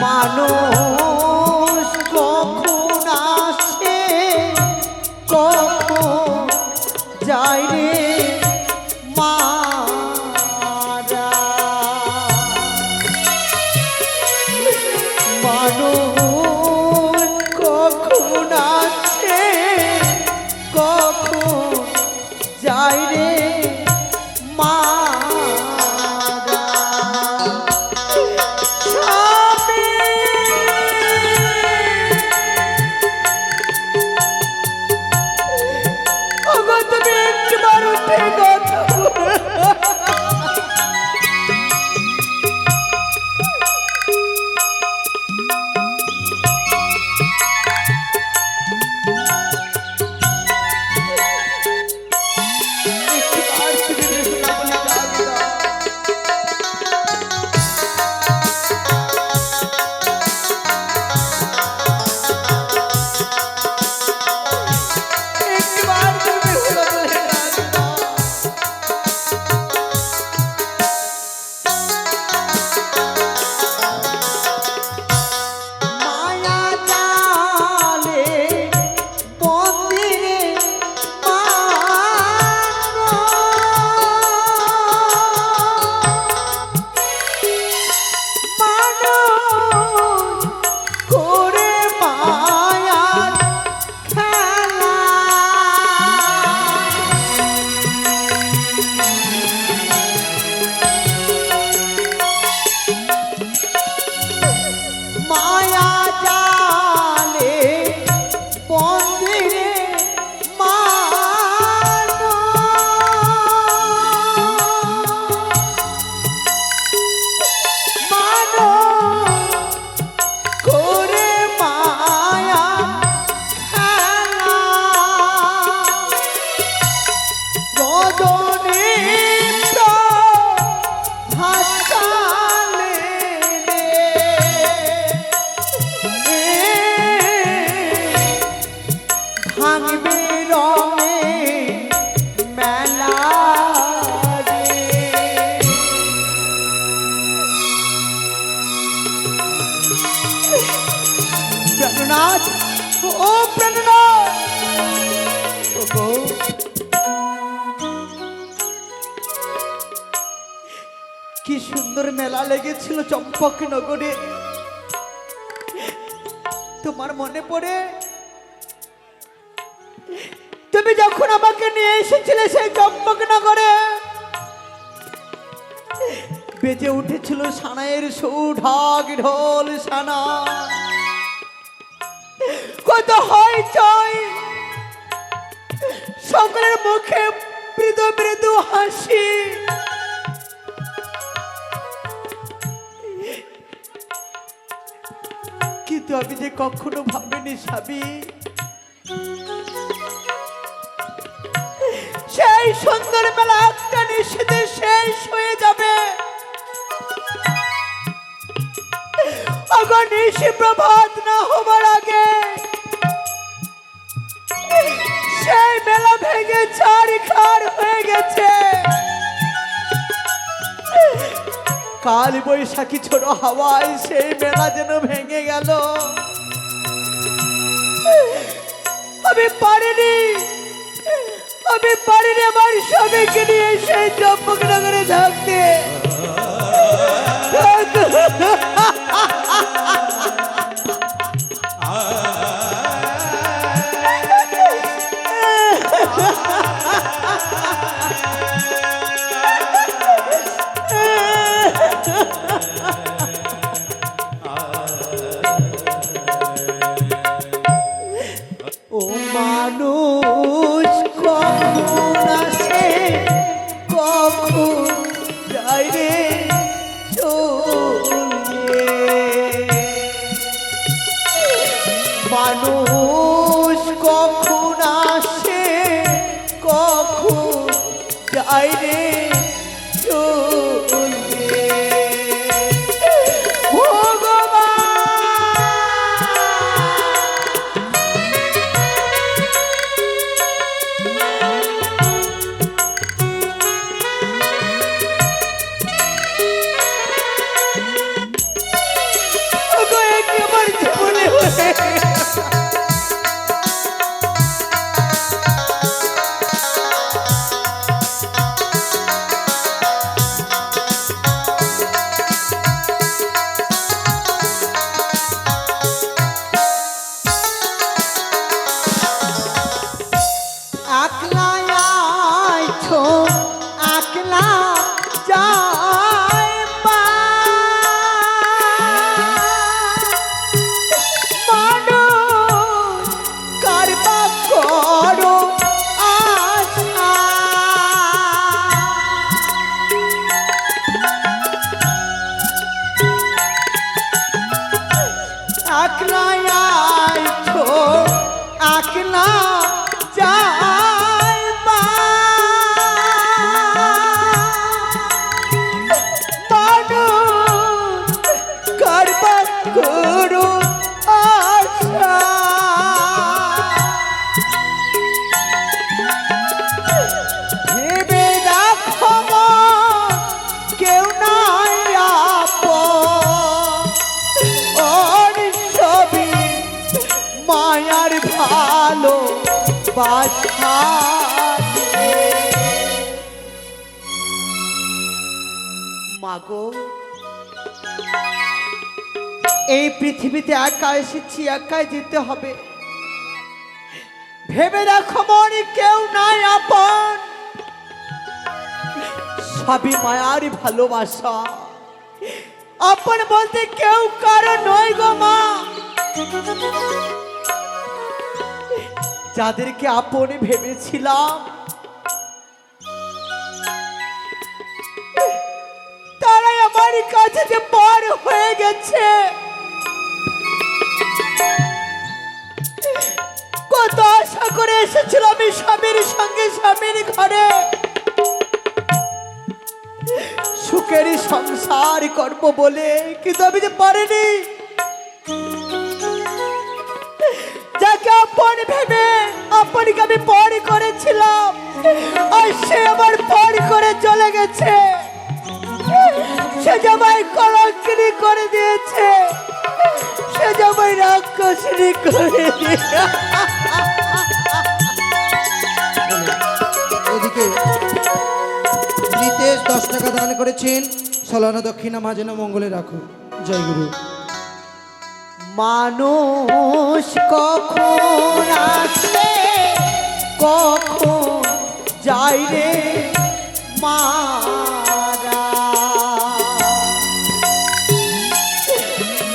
মানুষ কখন আসে কখন যায় রে মারা মানুষ কখন আসে কখন যায় রে প্রাণনাথ, ও প্রাণনাথ, কি সুন্দর মেলা লেগেছিল চম্পকনগরে। তোমার মনে পড়ে তুমি যখন আমাকে নিয়ে এসেছিলে সেই চম্পকনগরে? বেজে উঠেছিল সানাইয়ের সৌঢাক ঢোল সানা, কত হইচই, সকলের মুখে মৃদু মৃদু হাসি। কিন্তু আমি যে কখনো ভাবিনি স্বামী, সেই সুন্দর মেলা একটা নিষেধে শেষ হয়ে যাবে। আবার নিশি প্রভাত না হবার আগে সেই মেলা ভেঙে ছাড়খাড় হয়ে গেছে। কাল বৈশাখী ছোট হাওয়ায় সেই মেলা যেন ভেঙে গেল। আমি পারিনি আমার স্বামীকে নিয়ে সেই চম্পকনগরে থাকতে। ও মানুষ কখন আসে কখন যায় রে চলে, মানুষ কখন আসে কখন যায় রে চলে। মাগো, এই পৃথিবীতে একা এসেছি, একাই যেতে হবে। ভেবে দেখো মনে কেউ নাই আপন, সবই মায়ার ভালোবাসা। আপন বলতে কেউ কারো নয় গো মা। যাদেরকে আপন ভেবেছিলাম তারাই আমার কাছে যে পর হয়ে গেছে। কত আশা করে এসেছিলাম আমি স্বামীর সঙ্গে, স্বামীর ঘরে সুখের সংসার করবো বলে, কিন্তু আমি যে পারিনি। যাকে আপন ভেবে আপনকে আমি পর করেছিলাম, আর সে আমার পর করে চলে গেছে। সে জামাই কলঙ্কিনী করে দিয়েছে, সে জামাই রাক্ষসিনী করে দিয়েছে। এদিকে নিতেশ 10 টাকা দান করেছেন, সলানা দক্ষিণা মা যেন মঙ্গলে রাখো। জয় গুরু। মানুষ কখন আসে কখন যায় রে মারা,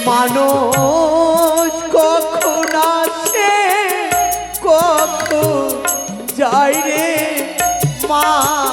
মানুষ কখন আসে কখন যায় রে মারা।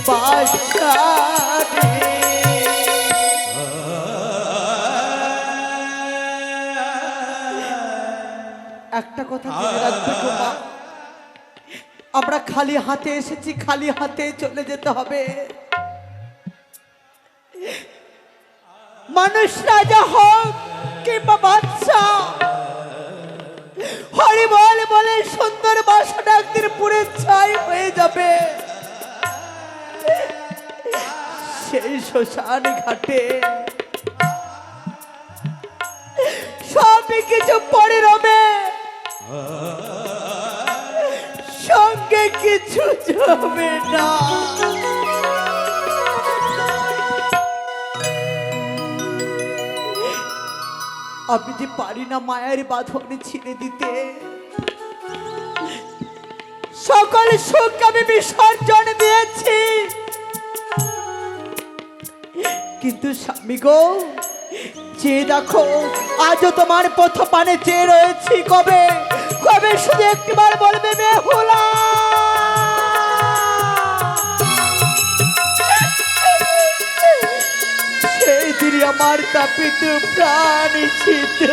বাদশা রে। একটা কথা জেনে রাখবে গো মা, আমরা খালি হাতে এসেছি, খালি হাতে চলে যেতে হবে। মানুষ রাজা হোক কিংবা বাদশা, হরি বল বলে সুন্দর বাসাটা একদিন পুরে ছাই হয়ে যাবে। সেই শ্মশান ঘাটে সবই কিছু পরে রবে, সঙ্গে কিছু যাবে না। আমি যে পারি না মায়ের বাঁধন ছিঁড়ে দিতে, সকল সুখ আমি বিসর্জন দিয়েছি, কিন্তু স্বামী গো চেয়ে দেখো, আজও তোমার পথ পানে চেয়ে রয়েছি। কবে কবে শুধু একটিবার বলবে বেহুলা। সেই দিন আমার তাপিত প্রাণ শীতল।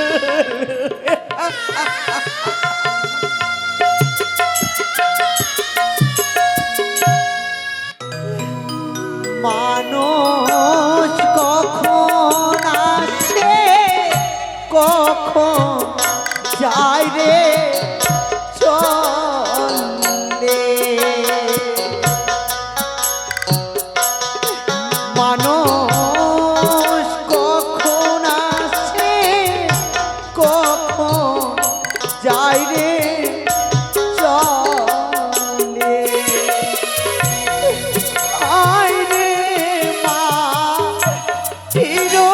মানুষ কখন আসে কখন যায় রে চলে, মানুষ কখন আসে কখন যায় রে চলে। আয় রে মা চিরো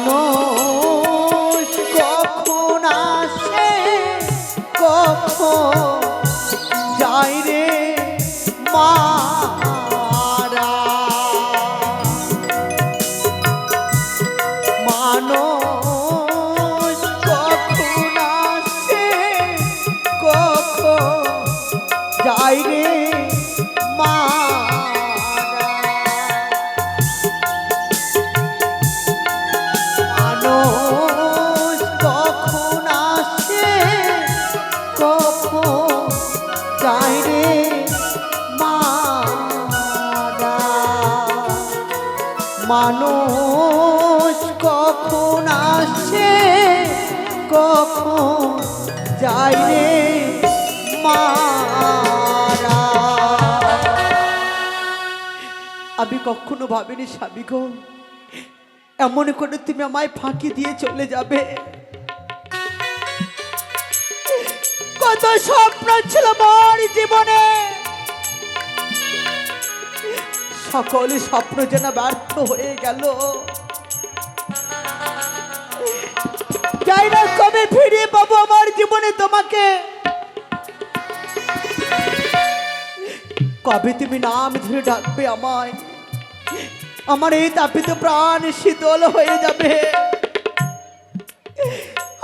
মানুষ কখন আসে কখন যায় রে মারা, মানুষ কখন আসে কখন যায় রে মারা, মানুষ কখন আসে কখন যায় রে মারা, মানুষ কখন আসে কখন যায় রে মারা। আমি কখনো ভাবিনি স্বামী গো এমন করে তুমি আমায় ফাঁকি দিয়ে চলে যাবে। কত স্বপ্ন ছিল আমার জীবনে, সকল স্বপ্ন যেন ব্যর্থ হয়ে গেল। যাই না কবে ফিরে পাবো আমার জীবনে তোমাকে, কবে তুমি নাম ধরে ডাকবে আমায়, আমার এই তাপিত প্রাণ শীতল হয়ে যাবে।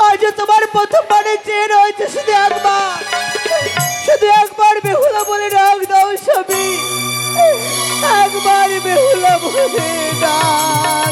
আজ তোমার প্রথম বারে চেয়ে রয়েছে শুধু একবার বেহুলা বলে ডাক দাও স্বামী, একবার বেহুলা বলে ডাক